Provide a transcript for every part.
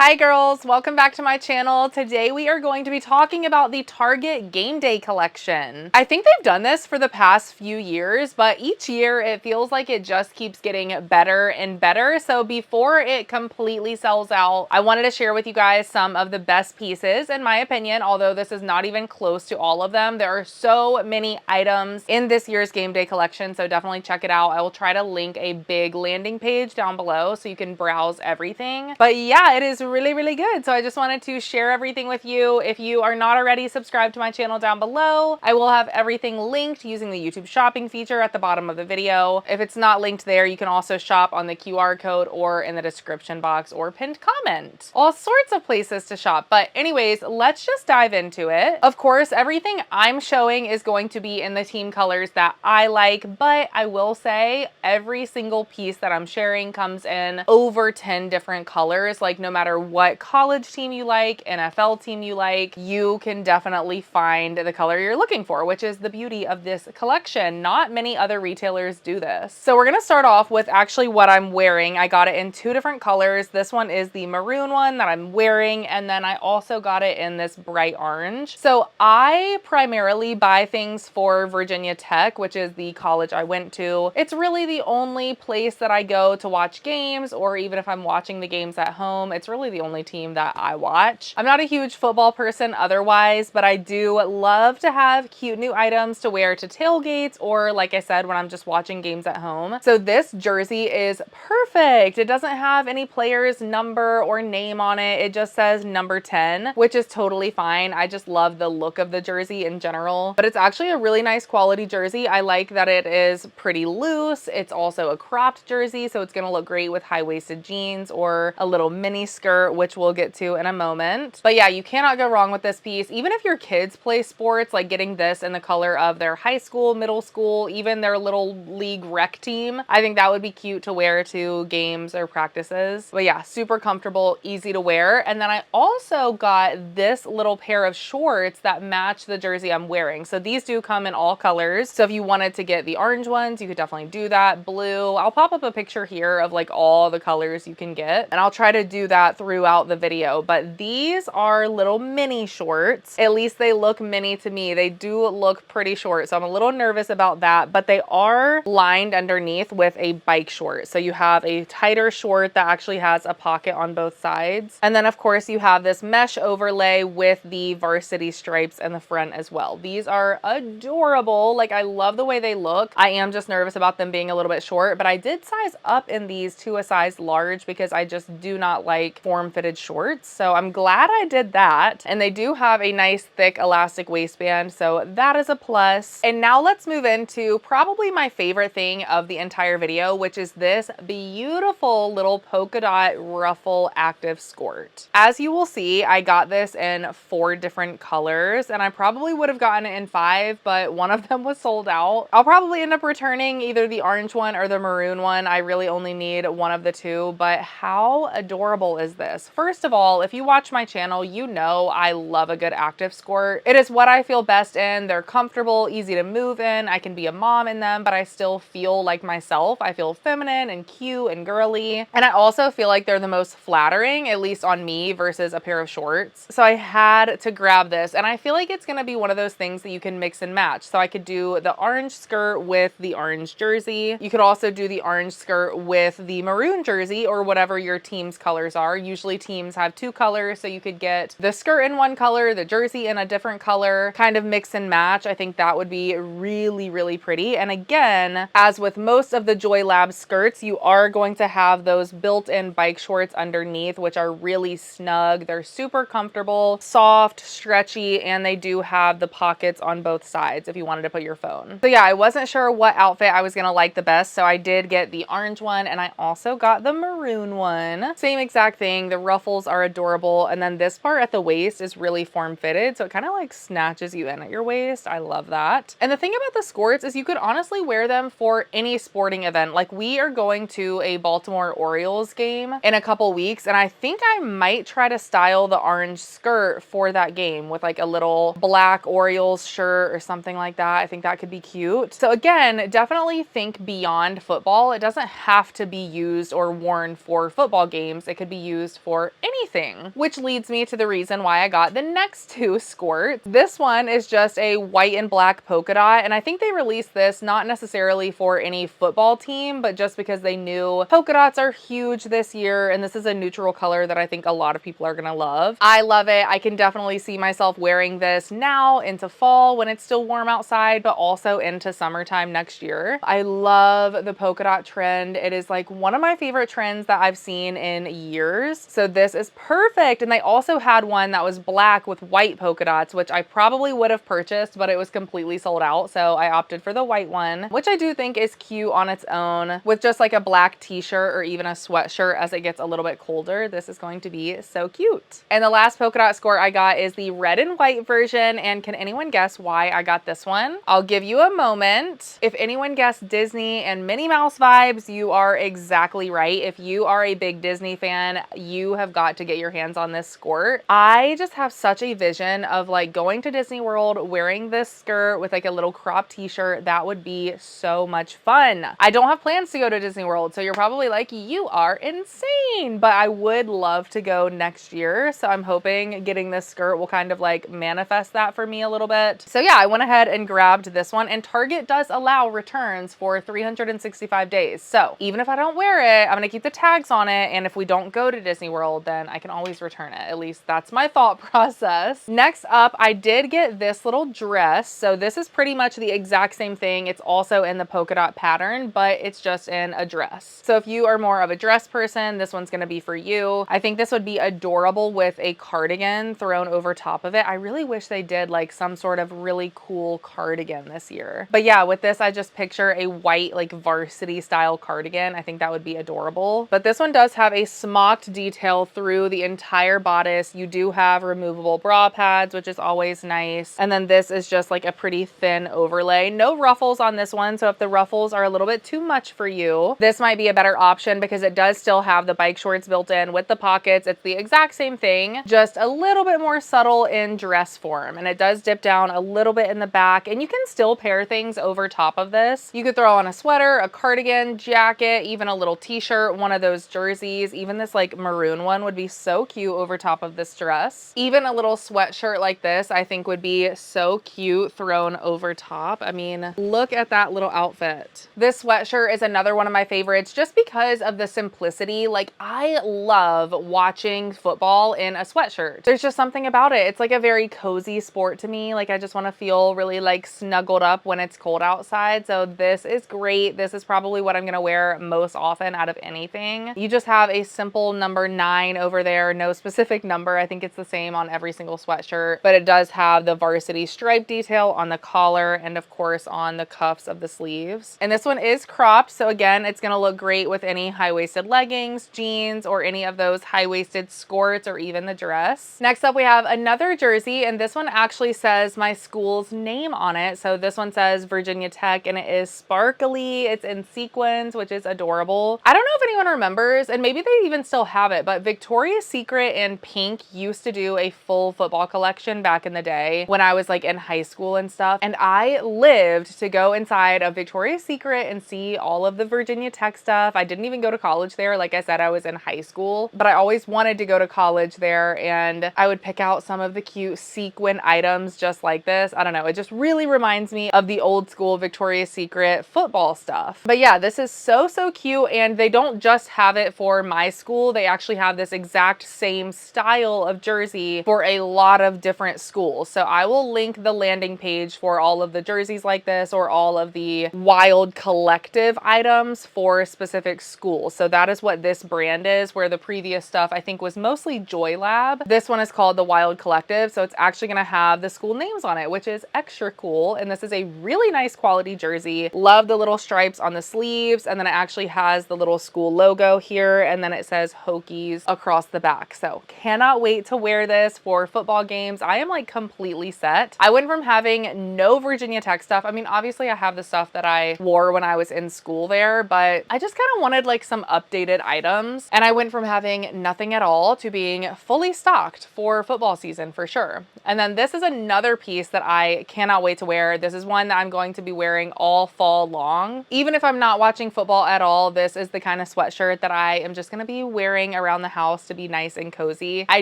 Hi girls, welcome back to my channel. Today we are going to be talking about the Target Game Day collection. I think they've done this for the past few years, but each year it feels like it just keeps getting better and better. So before it completely sells out, I wanted to share with you guys some of the best pieces in my opinion, although this is not even close to all of them. There are so many items in this year's Game Day collection, so definitely check it out. I will try to link a big landing page down below so you can browse everything. But yeah, it is really good. So I just wanted to share everything with you. If you are not already subscribed to my channel down below, I will have everything linked using the YouTube shopping feature at the bottom of the video. If it's not linked there, you can also shop on the QR code or in the description box or pinned comment. All sorts of places to shop. But anyways, let's just dive into it. Of course, everything I'm showing is going to be in the team colors that I like, but I will say every single piece that I'm sharing comes in over 10 different colors. Like no matter what college team you like, NFL team you like, you can definitely find the color you're looking for, which is the beauty of this collection. Not many other retailers do this. So we're gonna start off with actually what I'm wearing. I got it in two different colors. This one is the maroon one that I'm wearing, and then I also got it in this bright orange. So I primarily buy things for Virginia Tech, which is the college I went to. It's really the only place that I go to watch games, or even if I'm watching the games at home, it's really the only team that I watch. I'm not a huge football person otherwise, but I do love to have cute new items to wear to tailgates, or like I said, when I'm just watching games at home. So this jersey is perfect. It doesn't have any player's number or name on it. It just says number 10, which is totally fine. I just love the look of the jersey in general, but it's actually a really nice quality jersey. I like that it is pretty loose. It's also a cropped jersey, so it's gonna look great with high-waisted jeans or a little mini skirt, which we'll get to in a moment. But yeah, you cannot go wrong with this piece. Even if your kids play sports, like getting this in the color of their high school, middle school, even their little league rec team, I think that would be cute to wear to games or practices. But yeah, super comfortable, easy to wear. And then I also got this little pair of shorts that match the jersey I'm wearing. So these do come in all colors. So if you wanted to get the orange ones, you could definitely do that. Blue, I'll pop up a picture here of like all the colors you can get, and I'll try to do that throughout the video. But these are little mini shorts. At least they look mini to me. They do look pretty short, so I'm a little nervous about that, but they are lined underneath with a bike short. So you have a tighter short that actually has a pocket on both sides. And then of course you have this mesh overlay with the varsity stripes in the front as well. These are adorable. Like I love the way they look. I am just nervous about them being a little bit short, but I did size up in these to a size large because I just do not like form-fitted shorts. So I'm glad I did that. And they do have a nice thick elastic waistband, so that is a plus. And now let's move into probably my favorite thing of the entire video, which is this beautiful little polka dot ruffle active skirt. As you will see, I got this in 4 different colors, and I probably would have gotten it in 5, but one of them was sold out. I'll probably end up returning either the orange one or the maroon one. I really only need one of the two, but how adorable is this? First of all, if you watch my channel, you know I love a good active skirt. It is what I feel best in. They're comfortable, easy to move in. I can be a mom in them, but I still feel like myself. I feel feminine and cute and girly. And I also feel like they're the most flattering, at least on me, versus a pair of shorts. So I had to grab this, and I feel like it's gonna be one of those things that you can mix and match. So I could do the orange skirt with the orange jersey. You could also do the orange skirt with the maroon jersey or whatever your team's colors are. Usually teams have 2 colors, so you could get the skirt in one color, the jersey in a different color, kind of mix and match. I think that would be really pretty. And again, as with most of the Joy Lab skirts, you are going to have those built-in bike shorts underneath, which are really snug. They're super comfortable, soft, stretchy, and they do have the pockets on both sides if you wanted to put your phone. So yeah, I wasn't sure what outfit I was gonna like the best, so I did get the orange one, and I also got the maroon one. Same exact thing. The ruffles are adorable, and then this part at the waist is really form-fitted, so it kind of like snatches you in at your waist. I love that. And the thing about the skirts is you could honestly wear them for any sporting event. Like we are going to a Baltimore Orioles game in a couple weeks, and I think I might try to style the orange skirt for that game with like a little black Orioles shirt or something like that. I think that could be cute. So again, definitely think beyond football. It doesn't have to be used or worn for football games. It could be used used for anything, which leads me to the reason why I got the next two skirts. This one is just a white and black polka dot, and I think they released this not necessarily for any football team, but just because they knew polka dots are huge this year, and this is a neutral color that I think a lot of people are gonna love. I love it. I can definitely see myself wearing this now into fall when it's still warm outside, but also into summertime next year. I love the polka dot trend. It is like one of my favorite trends that I've seen in years. So this is perfect. And they also had one that was black with white polka dots, which I probably would have purchased, but it was completely sold out. So I opted for the white one, which I do think is cute on its own with just like a black t-shirt or even a sweatshirt as it gets a little bit colder. This is going to be so cute. And the last polka dot skirt I got is the red and white version. And can anyone guess why I got this one? I'll give you a moment. If anyone guessed Disney and Minnie Mouse vibes, you are exactly right. If you are a big Disney fan, you have got to get your hands on this skirt. I just have such a vision of like going to Disney World, wearing this skirt with like a little crop t-shirt. That would be so much fun. I don't have plans to go to Disney World, so you're probably like, you are insane, but I would love to go next year. So I'm hoping getting this skirt will kind of like manifest that for me a little bit. So yeah, I went ahead and grabbed this one, and Target does allow returns for 365 days. So even if I don't wear it, I'm gonna keep the tags on it, and if we don't go to Disney World, then I can always return it. At least that's my thought process. Next up, I did get this little dress. So this is pretty much the exact same thing. It's also in the polka dot pattern, but it's just in a dress. So if you are more of a dress person, this one's gonna be for you. I think this would be adorable with a cardigan thrown over top of it. I really wish they did like some sort of really cool cardigan this year. But yeah, with this, I just picture a white like varsity style cardigan. I think that would be adorable. But this one does have a smocked detail through the entire bodice. You do have removable bra pads, which is always nice. And then this is just like a pretty thin overlay. No ruffles on this one. So if the ruffles are a little bit too much for you, this might be a better option because it does still have the bike shorts built in with the pockets. It's the exact same thing, just a little bit more subtle in dress form. And it does dip down a little bit in the back, and you can still pair things over top of this. You could throw on a sweater, a cardigan, jacket, even a little t-shirt, one of those jerseys. Even this like maroon one would be so cute over top of this dress. Even a little sweatshirt like this, I think would be so cute thrown over top. I mean, look at that little outfit. This sweatshirt is another one of my favorites just because of the simplicity. Like, I love watching football in a sweatshirt. There's just something about it. It's like a very cozy sport to me. Like, I just want to feel really like snuggled up when it's cold outside. So this is great. This is probably what I'm going to wear most often out of anything. You just have a simple number 9 over there. No specific number. I think it's the same on every single sweatshirt, but it does have the varsity stripe detail on the collar and of course on the cuffs of the sleeves. And this one is cropped. So again, it's going to look great with any high-waisted leggings, jeans, or any of those high-waisted skirts or even the dress. Next up, we have another jersey, and this one actually says my school's name on it. So this one says Virginia Tech, and it is sparkly. It's in sequins, which is adorable. I don't know if anyone remembers, and maybe they even still have it, but Victoria's Secret and Pink used to do a full football collection back in the day when I was like in high school and stuff. And I lived to go inside of Victoria's Secret and see all of the Virginia Tech stuff. I didn't even go to college there. Like I said, I was in high school, but I always wanted to go to college there, and I would pick out some of the cute sequin items just like this. I don't know. It just really reminds me of the old school Victoria's Secret football stuff. But yeah, this is so cute, and they don't just have it for my school. They actually have this exact same style of jersey for a lot of different schools. So I will link the landing page for all of the jerseys like this or all of the Wild Collective items for specific schools. So that is what this brand is, where the previous stuff I think was mostly Joy Lab. This one is called the Wild Collective. So it's actually going to have the school names on it, which is extra cool. And this is a really nice quality jersey. Love the little stripes on the sleeves. And then it actually has the little school logo here. And then it says Hokies across the back. So cannot wait to wear this for football games. I am like completely set. I went from having no Virginia Tech stuff. I mean, obviously I have the stuff that I wore when I was in school there, but I just kind of wanted like some updated items. And I went from having nothing at all to being fully stocked for football season for sure. And then this is another piece that I cannot wait to wear. This is one that I'm going to be wearing all fall long. Even if I'm not watching football at all, this is the kind of sweatshirt that I am just going to be wearing around the house to be nice and cozy. I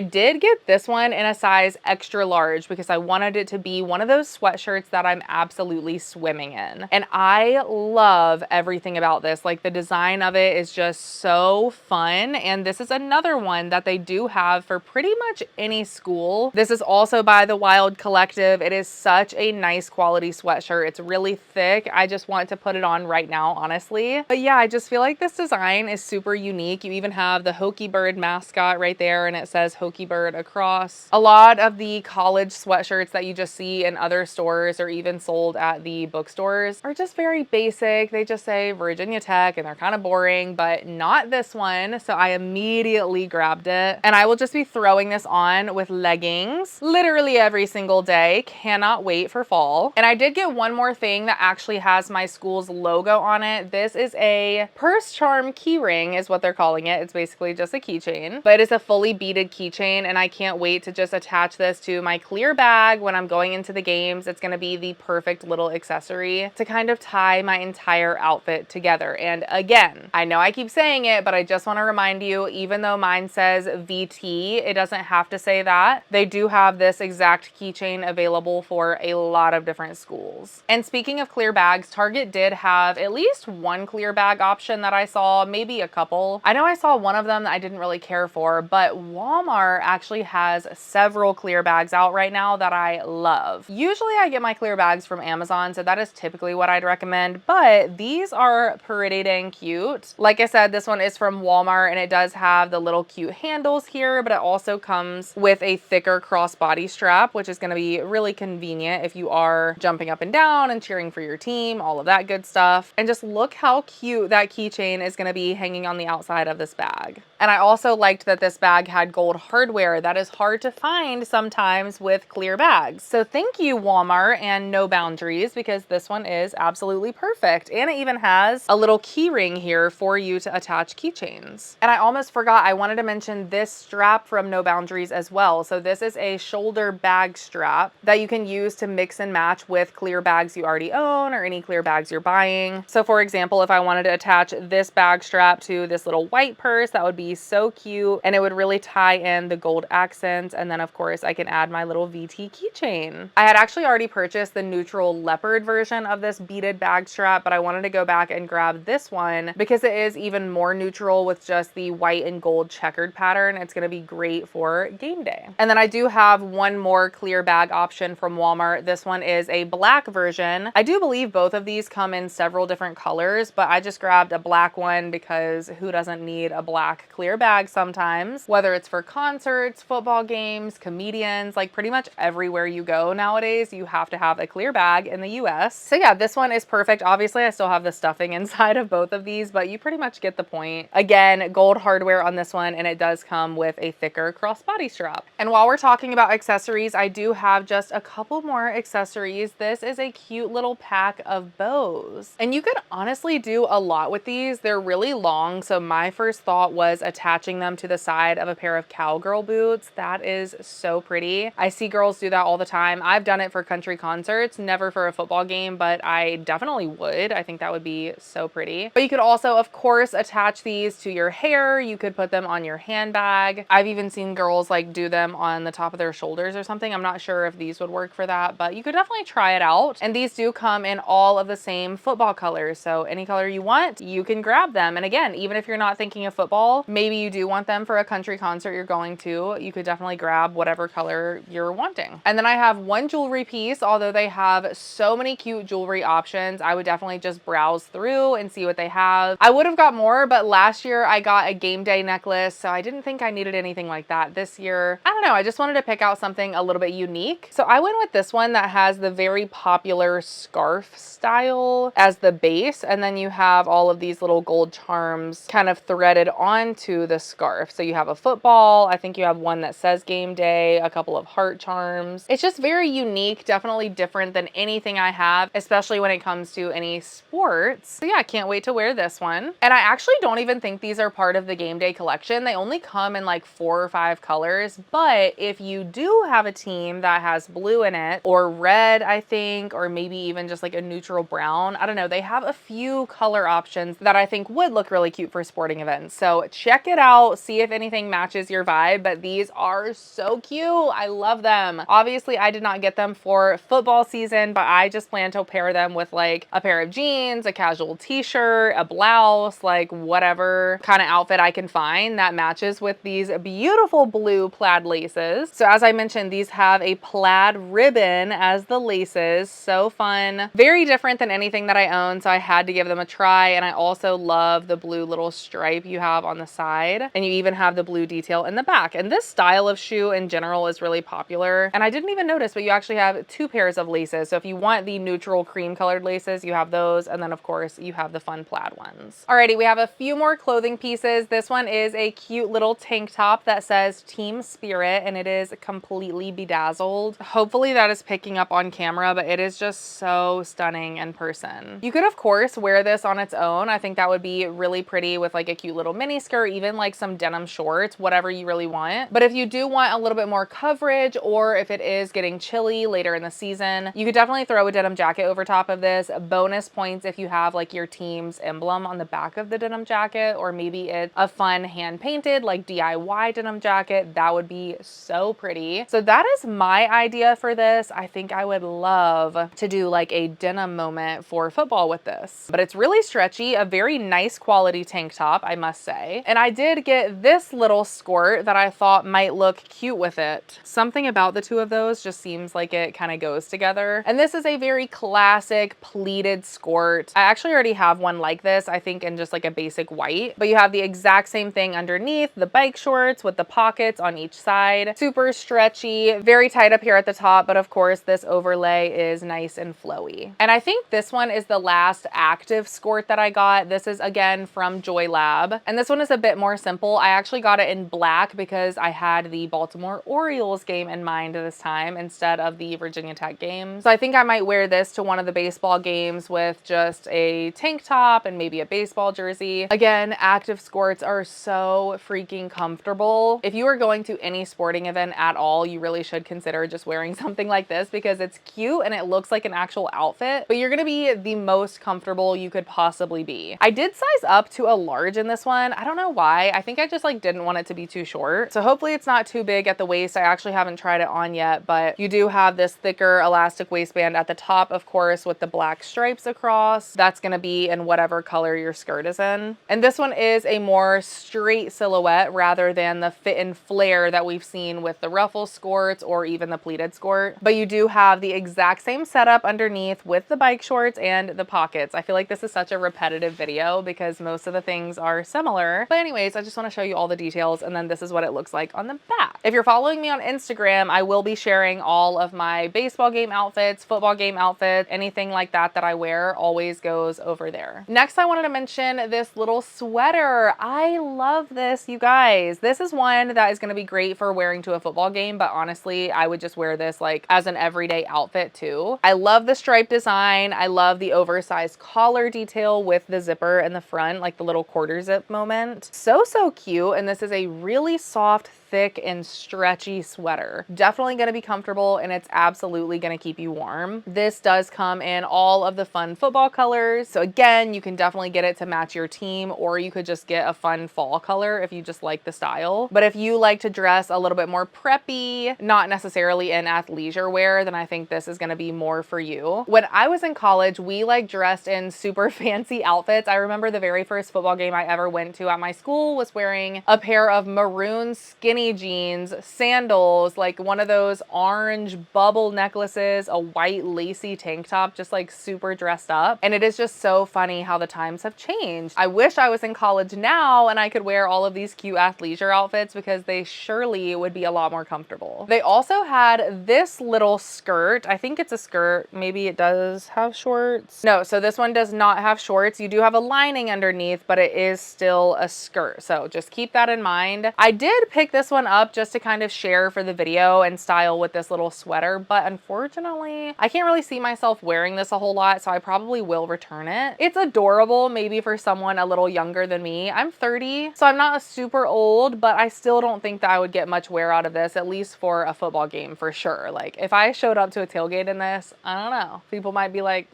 did get this one in a size extra large because I wanted it to be one of those sweatshirts that I'm absolutely swimming in. And I love everything about this. Like, the design of it is just so fun. And this is another one that they do have for pretty much any school. This is also by the Wild Collective. It is such a nice quality sweatshirt. It's really thick. I just want to put it on right now, honestly. But yeah, I just feel like this design is super unique. You even have the Hokey Bird mascot right there, and it says Hokey Bird across. A lot of the college sweatshirts that you just see in other stores or even sold at the bookstores are just very basic. They just say Virginia Tech and they're kind of boring, but not this one. So I immediately grabbed it, and I will just be throwing this on with leggings literally every single day. Cannot wait for fall. And I did get one more thing that actually has my school's logo on it. This is a purse charm key ring is what they're calling it. It's basically just a keychain, but it's a fully beaded keychain, and I can't wait to just attach this to my clear bag when I'm going into the games. It's going to be the perfect little accessory to kind of tie my entire outfit together. And again, I know I keep saying it, but I just want to remind you, even though mine says VT, it doesn't have to say that. They do have this exact keychain available for a lot of different schools. And speaking of clear bags, Target did have at least one clear bag option that I saw, maybe a couple. I know I saw one of them that I didn't really care for, but Walmart actually has several clear bags out right now that I love. Usually I get my clear bags from Amazon, so that is typically what I'd recommend, but these are pretty dang cute. Like I said, this one is from Walmart, and it does have the little cute handles here, but it also comes with a thicker crossbody strap, which is going to be really convenient if you are jumping up and down and cheering for your team, all of that good stuff. And just look how cute that keychain is going to be hanging on the outside of this bag. And I also liked that this bag had gold hardware. That is hard to find sometimes with clear bags. So thank you, Walmart and No Boundaries, because this one is absolutely perfect. And it even has a little key ring here for you to attach keychains. And I almost forgot, I wanted to mention this strap from No Boundaries as well. So this is a shoulder bag strap that you can use to mix and match with clear bags you already own or any clear bags you're buying. So for example, if I wanted to attach this bag strap to this little white purse, that would be so cute, and it would really tie in the gold accents. And then of course I can add my little VT keychain. I had actually already purchased the neutral leopard version of this beaded bag strap, but I wanted to go back and grab this one because it is even more neutral with just the white and gold checkered pattern. It's going to be great for game day. And then I do have one more clear bag option from Walmart. This one is a black version. I do believe both of these come in several different colors, but I just grabbed a black one because who doesn't need a black clear bag sometimes, whether it's for concerts, football games, comedians, like pretty much everywhere you go nowadays, you have to have a clear bag in the US. So yeah, this one is perfect. Obviously, I still have the stuffing inside of both of these, but you pretty much get the point. Again, gold hardware on this one, and it does come with a thicker crossbody strap. And while we're talking about accessories, I do have just a couple more accessories. This is a cute little pack of bows, and you could honestly do a lot with these. They're really long, so my first thought was attaching them to the side of a pair of cowgirl boots. That is so pretty. I see girls do that all the time. I've done it for country concerts, never for a football game, but I definitely would. I think that would be so pretty. But you could also, of course, attach these to your hair. You could put them on your handbag. I've even seen girls like do them on the top of their shoulders or something. I'm not sure if these would work for that, but you could definitely try it out. And these do come in all of the same football colors. So any color you want, you can grab them. And again, even if you're not thinking of football, maybe you do want them for a country concert you're going to, you could definitely grab whatever color you're wanting. And then I have one jewelry piece. Although they have so many cute jewelry options, I would definitely just browse through and see what they have. I would have got more, but last year I got a game day necklace, so I didn't think I needed anything like that this year. I don't know, I just wanted to pick out something a little bit unique. So I went with this one that has the very popular scarf style as the base, and then you have all of these little gold charms kind of threaded onto the scarf. So you have a football, I think you have one that says game day, a couple of heart charms. It's just very unique, definitely different than anything I have, especially when it comes to any sports. So yeah, I can't wait to wear this one. And I actually don't even think these are part of the game day collection. They only come in like 4 or 5 colors, but if you do have a team that has blue in it, or red, I think, or maybe even just like a neutral brown, I don't know, they have a few color options that I think would look really cute for sporting events. So check it out, see if anything matches your vibe, but these are so cute. I love them. Obviously, I did not get them for football season, but I just plan to pair them with like a pair of jeans, a casual t-shirt, a blouse, like whatever kind of outfit I can find that matches with these beautiful blue plaid laces. So as I mentioned, these have a plaid ribbon as the laces. So fun. Very different than anything that I own, so I had to give them a try. And I also love the blue little stripe you have on the side, and you even have the blue detail in the back. And this style of shoe in general is really popular. And I didn't even notice, but you actually have two pairs of laces. So if you want the neutral cream colored laces, you have those. And then of course you have the fun plaid ones. Alrighty, we have a few more clothing pieces. This one is a cute little tank top that says Team Spirit, and it is completely bedazzled. Hopefully that is picking up on camera, but it is just so stunning in person. You could of course wear this on its own. I think that would be really pretty with like a cute little mini skirt, even like some denim shorts, whatever you really want. But if you do want a little bit more coverage, or if it is getting chilly later in the season, you could definitely throw a denim jacket over top of this. Bonus points if you have like your team's emblem on the back of the denim jacket, or maybe it's a fun hand painted like DIY denim jacket. That would be so pretty. So that is my idea for this. I think I would love to do like a denim moment for football with this, but it's really stretchy, a very nice quality tank top, I must say. And I did get this little skirt that I thought might look cute with it. Something about the two of those just seems like it kind of goes together. And this is a very classic pleated skirt. I actually already have one like this, I think in just like a basic white, but you have the exact same thing underneath, the bike shorts with the pockets on each side. Super stretchy, very tight up here at the top, but of course this overlay is nice and flowy. And I think this one is the last active skirt that I got. This is again from Joy Lab, and this one is a bit more simple. I actually got it in black because I had the Baltimore Orioles game in mind this time instead of the Virginia Tech game. So I think I might wear this to one of the baseball games with just a tank top and maybe a baseball jersey. Again, active skirts are so freaking comfortable. If you are going to any sporting event at all, you really should consider just wearing something like this because it's cute and it looks like an actual outfit, but you're gonna be the most comfortable you could possibly be. I did size up to a large in this one. I don't know why. I think I just like didn't want it to be too short. So hopefully it's not too big at the waist. I actually haven't tried it on yet, but you do have this thicker elastic waistband at the top, of course, with the black stripes across. That's gonna be in whatever color your skirt is in. And this one is a more straight silhouette rather than the fit and flare that we've seen with the ruffle skirts or even the pleated skirt. But you do have the exact same setup underneath with the bike shorts and the pockets. I feel like this is such a repetitive video because most of the things are similar. But anyways, I just want to show you all the details, and then this is what it looks like on the back. If you're following me on Instagram, I will be sharing all of my baseball game outfits, football game outfits, anything like that that I wear always goes over there. Next, I wanted to mention this little sweater. I love this, you guys. This is one that is going to be great for wearing to a football game, but honestly, I would just wear this like as an everyday outfit too. I love the stripe design. I love the oversized collar detail with the zipper in the front, like the little quarter zip moment. So cute. And this is a really soft, thick and stretchy sweater. Definitely going to be comfortable, and it's absolutely going to keep you warm. This does come in all of the fun football colors. So again, you can definitely get it to match your team, or you could just get a fun fall color if you just like the style. But if you like to dress a little bit more preppy, not necessarily in athleisure wear, then I think this is going to be more for you. When I was in college, we like dressed in super fancy outfits. I remember the very first football game I ever went to at my school was wearing a pair of maroon skinny jeans, sandals, like one of those orange bubble necklaces, a white lacy tank top, just like super dressed up. And it is just so funny how the times have changed. I wish I was in college now and I could wear all of these cute athleisure outfits because they surely would be a lot more comfortable. They also had this little skirt. I think it's a skirt. Maybe it does have shorts. No, so this one does not have shorts. You do have a lining underneath, but it is still a skirt. So just keep that in mind. I did pick this one up just to kind of share for the video and style with this little sweater, but unfortunately I can't really see myself wearing this a whole lot, so I probably will return it. It's adorable, maybe for someone a little younger than me. I'm 30, so I'm not super old, but I still don't think that I would get much wear out of this, at least for a football game for sure. Like if I showed up to a tailgate in this, I don't know, people might be like,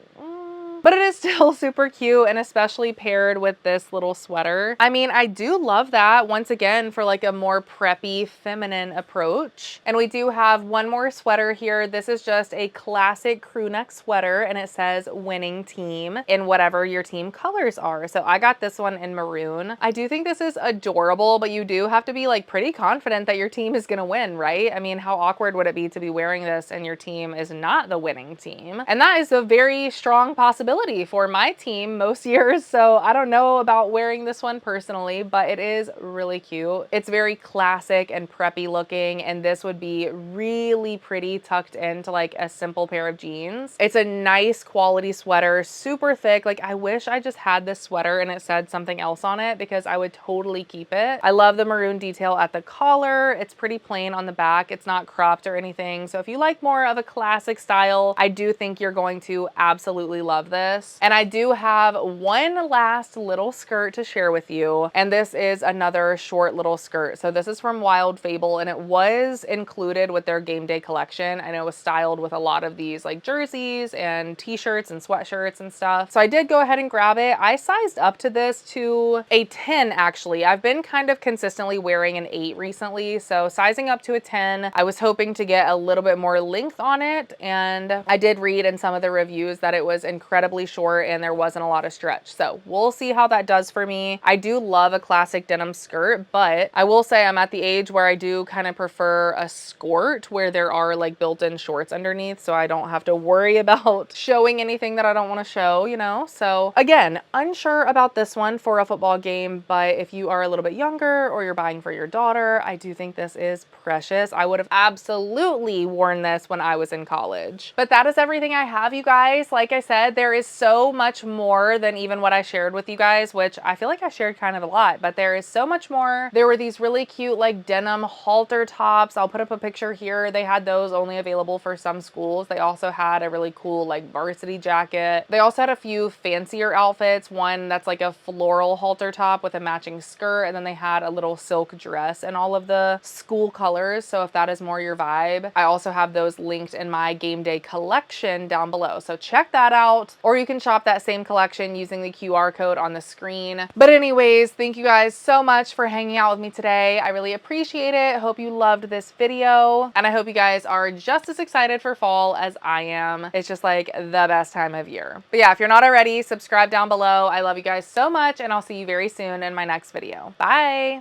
but it is still super cute, and especially paired with this little sweater. I mean, I do love that, once again, for like a more preppy, feminine approach. And we do have one more sweater here. This is just a classic crew neck sweater, and it says winning team in whatever your team colors are. So I got this one in maroon. I do think this is adorable, but you do have to be like pretty confident that your team is gonna win, right? I mean, how awkward would it be to be wearing this and your team is not the winning team? And that is a very strong possibility for my team most years. So I don't know about wearing this one personally, but it is really cute. It's very classic and preppy looking, and this would be really pretty tucked into like a simple pair of jeans. It's a nice quality sweater, super thick. Like, I wish I just had this sweater and it said something else on it, because I would totally keep it. I love the maroon detail at the collar. It's pretty plain on the back. It's not cropped or anything. So if you like more of a classic style, I do think you're going to absolutely love this. And I do have one last little skirt to share with you, and this is another short little skirt. So this is from Wild Fable, and it was included with their game day collection, and it was styled with a lot of these like jerseys and t-shirts and sweatshirts and stuff. So I did go ahead and grab it. I sized up to this to a 10 actually. I've been kind of consistently wearing an 8 recently, so sizing up to a 10. I was hoping to get a little bit more length on it, and I did read in some of the reviews that it was incredibly short and there wasn't a lot of stretch. So we'll see how that does for me. I do love a classic denim skirt, but I will say I'm at the age where I do kind of prefer a skirt where there are like built-in shorts underneath, so I don't have to worry about showing anything that I don't want to show, you know? So again, unsure about this one for a football game, but if you are a little bit younger or you're buying for your daughter, I do think this is precious. I would have absolutely worn this when I was in college. But that is everything I have, you guys. Like I said, there is so much more than even what I shared with you guys, which I feel like I shared kind of a lot, but there is so much more. There were these really cute like denim halter tops. I'll put up a picture here. They had those only available for some schools. They also had a really cool like varsity jacket. They also had a few fancier outfits. One that's like a floral halter top with a matching skirt, and then they had a little silk dress in all of the school colors. So if that is more your vibe, I also have those linked in my game day collection down below. So check that out, or you can shop that same collection using the QR code on the screen. But anyways, thank you guys so much for hanging out with me today. I really appreciate it. Hope you loved this video, and I hope you guys are just as excited for fall as I am. It's just like the best time of year. But yeah, if you're not already, subscribe down below. I love you guys so much, and I'll see you very soon in my next video. Bye.